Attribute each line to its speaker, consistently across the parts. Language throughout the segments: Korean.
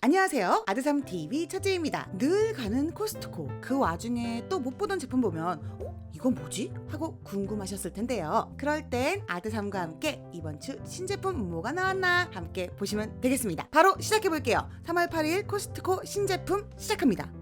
Speaker 1: 안녕하세요. 아드삼TV 첫째입니다. 늘 가는 코스트코, 그 와중에 또 못 보던 제품 보면 이건 뭐지? 하고 궁금하셨을 텐데요. 그럴 땐 아드삼과 함께 이번 주 신제품 뭐가 나왔나 함께 보시면 되겠습니다. 바로 시작해볼게요. 3월 8일 코스트코 신제품 시작합니다.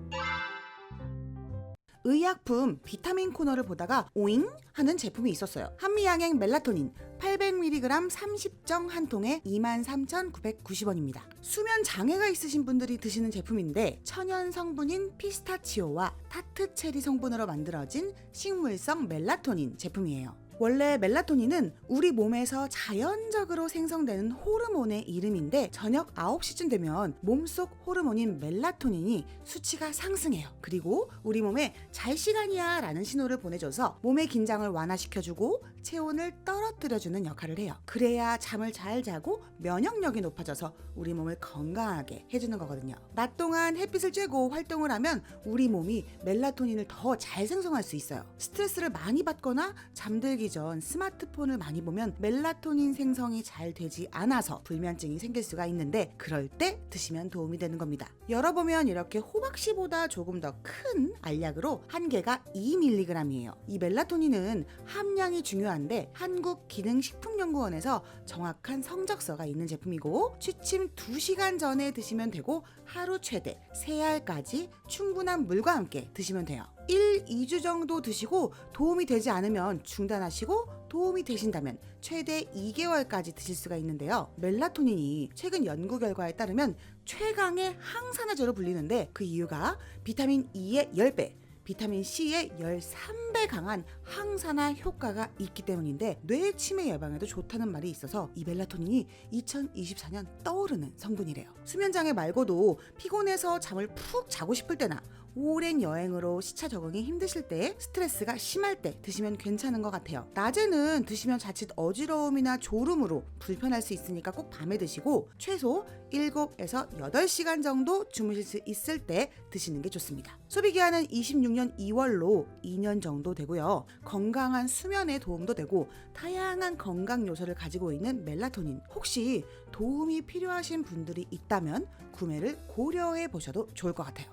Speaker 1: 의약품 비타민 코너를 보다가 오잉? 하는 제품이 있었어요. 한미양행 멜라토닌 800mg 30정 한 통에 23,990원입니다. 수면 장애가 있으신 분들이 드시는 제품인데 천연 성분인 피스타치오와 타트 체리 성분으로 만들어진 식물성 멜라토닌 제품이에요. 원래 멜라토닌은 우리 몸에서 자연적으로 생성되는 호르몬의 이름인데 저녁 9시쯤 되면 몸속 호르몬인 멜라토닌이 수치가 상승해요. 그리고 우리 몸에 잘 시간이야 라는 신호를 보내줘서 몸의 긴장을 완화시켜주고 체온을 떨어뜨려주는 역할을 해요. 그래야 잠을 잘 자고 면역력이 높아져서 우리 몸을 건강하게 해주는 거거든요. 낮 동안 햇빛을 쬐고 활동을 하면 우리 몸이 멜라토닌을 더 잘 생성할 수 있어요. 스트레스를 많이 받거나 잠들기 전 스마트폰을 많이 보면 멜라토닌 생성이 잘 되지 않아서 불면증이 생길 수가 있는데 그럴 때 드시면 도움이 되는 겁니다. 열어보면 이렇게 호박씨보다 조금 더 큰 알약으로 한 개가 2mg이에요. 이 멜라토닌은 함량이 중요한데 한국기능식품연구원에서 정확한 성적서가 있는 제품이고 취침 2시간 전에 드시면 되고 하루 최대 3알까지 충분한 물과 함께 드시면 돼요. 1, 2주 정도 드시고 도움이 되지 않으면 중단하시고 도움이 되신다면 최대 2개월까지 드실 수가 있는데요. 멜라토닌이 최근 연구 결과에 따르면 최강의 항산화제로 불리는데 그 이유가 비타민 E의 10배, 비타민 C의 13배 강한 항산화 효과가 있기 때문인데 뇌 치매 예방에도 좋다는 말이 있어서 이 멜라토닌이 2024년 떠오르는 성분이래요. 수면장애 말고도 피곤해서 잠을 푹 자고 싶을 때나 오랜 여행으로 시차 적응이 힘드실 때 스트레스가 심할 때 드시면 괜찮은 것 같아요. 낮에는 드시면 자칫 어지러움이나 졸음으로 불편할 수 있으니까 꼭 밤에 드시고 최소 7에서 8시간 정도 주무실 수 있을 때 드시는 게 좋습니다. 소비기한은 26년 2월로 2년 정도 되고요. 건강한 수면에 도움도 되고 다양한 건강 요소를 가지고 있는 멜라토닌 혹시 도움이 필요하신 분들이 있다면 구매를 고려해 보셔도 좋을 것 같아요.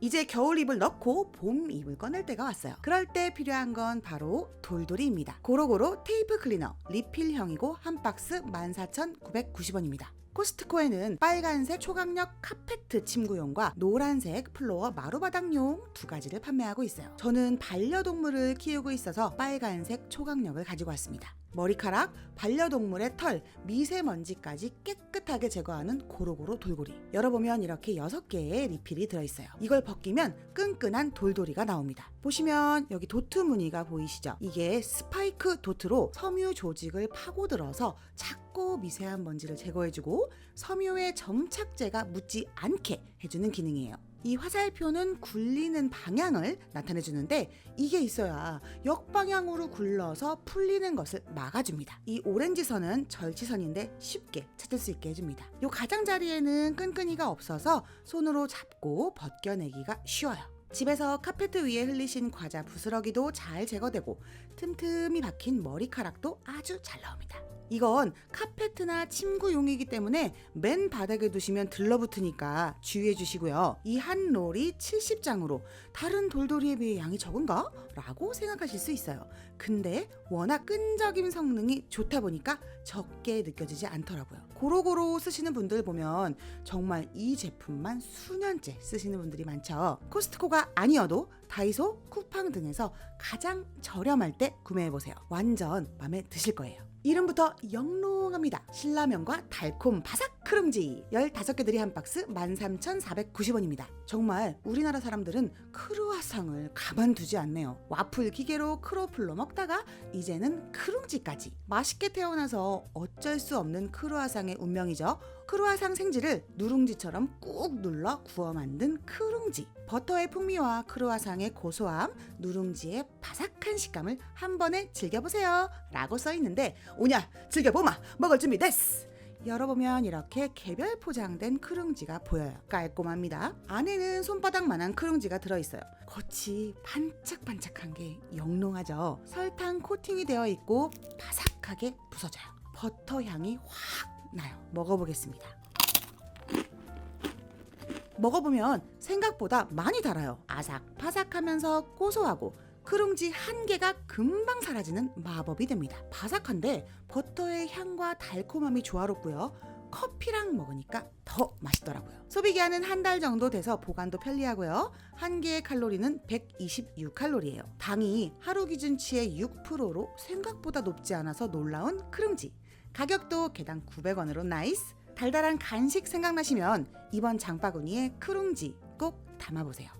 Speaker 1: 이제 겨울 잎을 넣고 봄 잎을 꺼낼 때가 왔어요. 그럴 때 필요한 건 바로 돌돌이입니다. 고로고로 테이프 클리너 리필형이고 한 박스 14,990원입니다. 코스트코에는 빨간색 초강력 카페트 침구용과 노란색 플로어 마루바닥용 두 가지를 판매하고 있어요. 저는 반려동물을 키우고 있어서 빨간색 초강력을 가지고 왔습니다. 머리카락, 반려동물의 털, 미세먼지까지 깨끗하게 제거하는 고로고로 돌고리. 열어보면 이렇게 6개의 리필이 들어있어요. 이걸 벗기면 끈끈한 돌돌이가 나옵니다. 보시면 여기 도트 무늬가 보이시죠? 이게 스파이크 도트로 섬유 조직을 파고들어서 작고 미세한 먼지를 제거해주고 섬유의 점착제가 묻지 않게 해주는 기능이에요. 이 화살표는 굴리는 방향을 나타내주는데 이게 있어야 역방향으로 굴러서 풀리는 것을 막아줍니다. 이 오렌지 선은 절지선인데 쉽게 찾을 수 있게 해줍니다. 이 가장자리에는 끈끈이가 없어서 손으로 잡고 벗겨내기가 쉬워요. 집에서 카페트 위에 흘리신 과자 부스러기도 잘 제거되고 틈틈이 박힌 머리카락도 아주 잘 나옵니다. 이건 카페트나 침구용이기 때문에 맨 바닥에 두시면 들러붙으니까 주의해 주시고요. 이 한 롤이 70장으로 다른 돌돌이에 비해 양이 적은가? 라고 생각하실 수 있어요. 근데 워낙 끈적임 성능이 좋다 보니까 적게 느껴지지 않더라고요. 고루고루 쓰시는 분들 보면 정말 이 제품만 수년째 쓰시는 분들이 많죠. 코스트코가 아니어도 다이소, 쿠팡 등에서 가장 저렴할 때 구매해보세요. 완전 마음에 드실 거예요. 이름부터 영롱합니다. 신라면과 달콤 바삭 크룽지 15개들이 한 박스 13,490원입니다. 정말 우리나라 사람들은 크루아상을 가만두지 않네요. 와플 기계로 크로플로 먹다가 이제는 크룽지까지. 맛있게 태어나서 어쩔 수 없는 크루아상의 운명이죠. 크루아상 생지를 누룽지처럼 꾹 눌러 구워 만든 크룽지. 버터의 풍미와 크루아상의 고소함, 누룽지의 바삭한 식감을 한 번에 즐겨보세요 라고 써있는데 오냐 즐겨보마 먹을 준비 됐어. 열어보면 이렇게 개별 포장된 크룽지가 보여요. 깔끔합니다. 안에는 손바닥만한 크룽지가 들어있어요. 겉이 반짝반짝한 게 영롱하죠. 설탕 코팅이 되어 있고 바삭하게 부서져요. 버터 향이 확 나요. 먹어보겠습니다. 먹어보면 생각보다 많이 달아요. 아삭바삭하면서 고소하고 크룽지 한 개가 금방 사라지는 마법이 됩니다. 바삭한데 버터의 향과 달콤함이 조화롭고요. 커피랑 먹으니까 더 맛있더라고요. 소비기한은 한 달 정도 돼서 보관도 편리하고요. 한 개의 칼로리는 126칼로리예요. 당이 하루 기준치의 6%로 생각보다 높지 않아서 놀라운 크룽지. 가격도 개당 900원으로 나이스. 달달한 간식 생각나시면 이번 장바구니에 크룽지 꼭 담아보세요.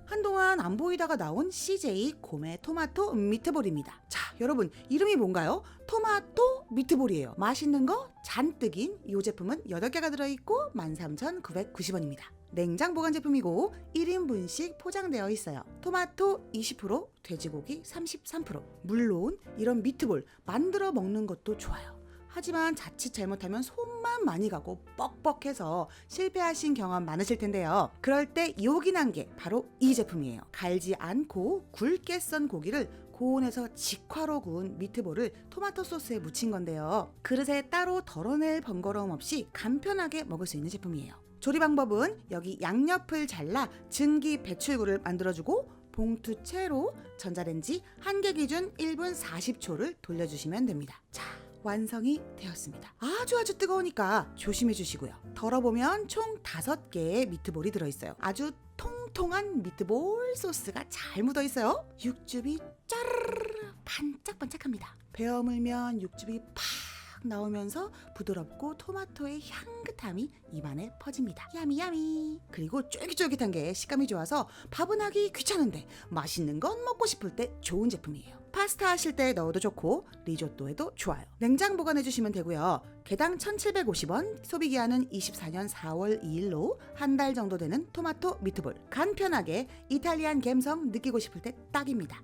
Speaker 1: 한동안 안 보이다가 나온 CJ 고메 토마토 미트볼입니다. 자, 여러분 이름이 뭔가요? 토마토 미트볼이에요. 맛있는 거 잔뜩인 이 제품은 8개가 들어있고 13,990원입니다. 냉장 보관 제품이고 1인분씩 포장되어 있어요. 토마토 20%, 돼지고기 33%. 물론 이런 미트볼 만들어 먹는 것도 좋아요. 하지만 자칫 잘못하면 손만 많이 가고 뻑뻑해서 실패하신 경험 많으실 텐데요. 그럴 때 요긴한 게 바로 이 제품이에요. 갈지 않고 굵게 썬 고기를 고온에서 직화로 구운 미트볼을 토마토 소스에 묻힌 건데요. 그릇에 따로 덜어낼 번거로움 없이 간편하게 먹을 수 있는 제품이에요. 조리 방법은 여기 양옆을 잘라 증기 배출구를 만들어주고 봉투채로 전자레인지 1개 기준 1분 40초를 돌려주시면 됩니다. 자, 완성이 되었습니다. 아주 뜨거우니까 조심해 주시고요. 덜어보면 총 5개의 미트볼이 들어있어요. 아주 통통한 미트볼 소스가 잘 묻어있어요. 육즙이 짜르르 반짝반짝합니다. 베어 물면 육즙이 팍 나오면서 부드럽고 토마토의 향긋함이 입안에 퍼집니다. 야미. 그리고 쫄깃쫄깃한 게 식감이 좋아서 밥은 하기 귀찮은데 맛있는 건 먹고 싶을 때 좋은 제품이에요. 파스타 하실 때 넣어도 좋고 리조또에도 좋아요. 냉장 보관해주시면 되고요. 개당 1,750원, 소비기한은 24년 4월 2일로 한 달 정도 되는 토마토 미트볼. 간편하게 이탈리안 감성 느끼고 싶을 때 딱입니다.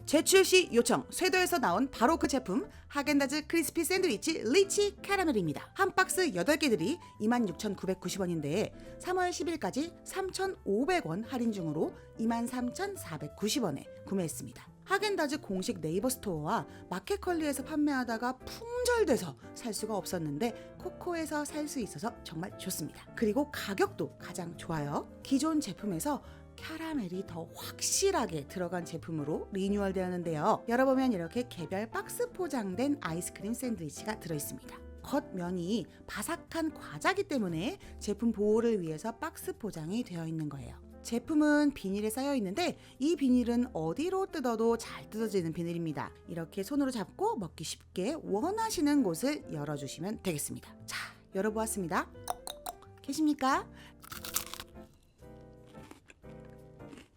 Speaker 1: 제출시 요청, 쇄도에서 나온 바로 그 제품 하겐다즈 크리스피 샌드위치 리치 캐러멜입니다. 한 박스 8개들이 26,990원인데 3월 10일까지 3,500원 할인 중으로 23,490원에 구매했습니다. 하겐다즈 공식 네이버 스토어와 마켓컬리에서 판매하다가 품절돼서 살 수가 없었는데 코코에서 살 수 있어서 정말 좋습니다. 그리고 가격도 가장 좋아요. 기존 제품에서 캐러멜이 더 확실하게 들어간 제품으로 리뉴얼 되었는데요. 열어보면 이렇게 개별 박스 포장된 아이스크림 샌드위치가 들어있습니다. 겉면이 바삭한 과자기 때문에 제품 보호를 위해서 박스 포장이 되어 있는 거예요. 제품은 비닐에 쌓여 있는데 이 비닐은 어디로 뜯어도 잘 뜯어지는 비닐입니다. 이렇게 손으로 잡고 먹기 쉽게 원하시는 곳을 열어주시면 되겠습니다. 자, 열어보았습니다. 계십니까?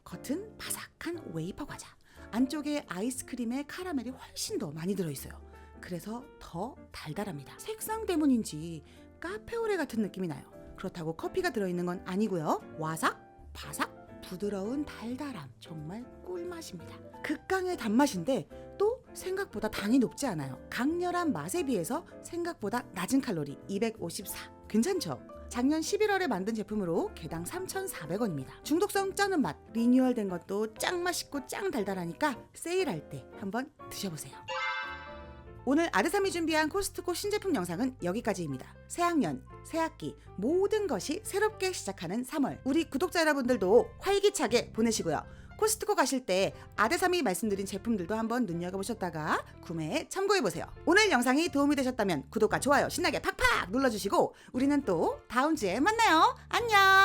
Speaker 1: 겉은 바삭한 웨이퍼 과자, 안쪽에 아이스크림에 카라멜이 훨씬 더 많이 들어있어요. 그래서 더 달달합니다. 색상 때문인지 카페오레 같은 느낌이 나요. 그렇다고 커피가 들어있는 건 아니고요. 와삭, 바삭, 부드러운 달달함, 정말 꿀맛입니다. 극강의 단맛인데 또 생각보다 당이 높지 않아요. 강렬한 맛에 비해서 생각보다 낮은 칼로리 254. 괜찮죠? 작년 11월에 만든 제품으로 개당 3,400원입니다. 중독성 쩌는 맛, 리뉴얼된 것도 짱 맛있고 짱 달달하니까 세일할 때 한번 드셔보세요. 오늘 아드삼이 준비한 코스트코 신제품 영상은 여기까지입니다. 새학년, 새학기 모든 것이 새롭게 시작하는 3월. 우리 구독자 여러분들도 활기차게 보내시고요. 코스트코 가실 때 아드삼이 말씀드린 제품들도 한번 눈여겨보셨다가 구매에 참고해보세요. 오늘 영상이 도움이 되셨다면 구독과 좋아요 신나게 팍팍 눌러주시고 우리는 또 다음 주에 만나요. 안녕.